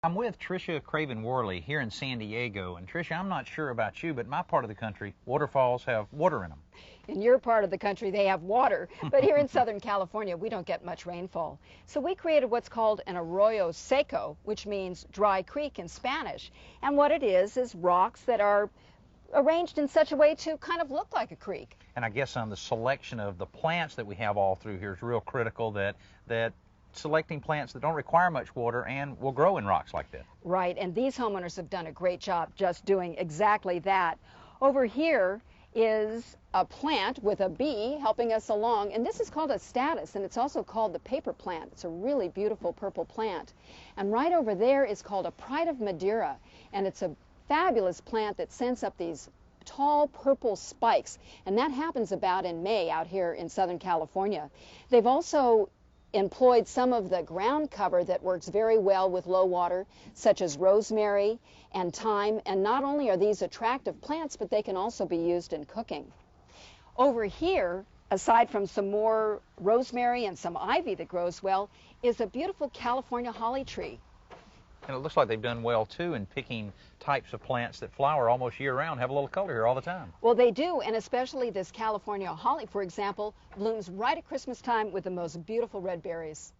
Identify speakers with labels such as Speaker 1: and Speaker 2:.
Speaker 1: I'm with Tricia Craven Worley here in San Diego. And Tricia, I'm not sure about you, but my part of the country, waterfalls have water in them.
Speaker 2: In your part of the country, they have water, but here in Southern California, we don't get much rainfall. So we created what's called an arroyo seco, which means dry creek in Spanish. And what it is rocks that are arranged in such a way to kind of look like a creek.
Speaker 1: And I guess the selection of the plants that we have all through here is real critical, that selecting plants that don't require much water and will grow in rocks like that.
Speaker 2: Right, and these homeowners have done a great job just doing exactly that. Over here is a plant with a bee helping us along, and this is called a statice, and it's also called the paper plant. It's a really beautiful purple plant. And right over there is called a Pride of Madeira, and it's a fabulous plant that sends up these tall purple spikes, and that happens about in May out here in Southern California. They've also employed some of the ground cover that works very well with low water, such as rosemary and thyme, and not only are these attractive plants, but they can also be used in cooking. Over here, aside from some more rosemary and some ivy that grows well, is a beautiful California holly tree.
Speaker 1: And it looks like they've done well, too, in picking types of plants that flower almost year-round, have a little color here all the time.
Speaker 2: Well, they do, and especially this California holly, for example, blooms right at Christmas time with the most beautiful red berries.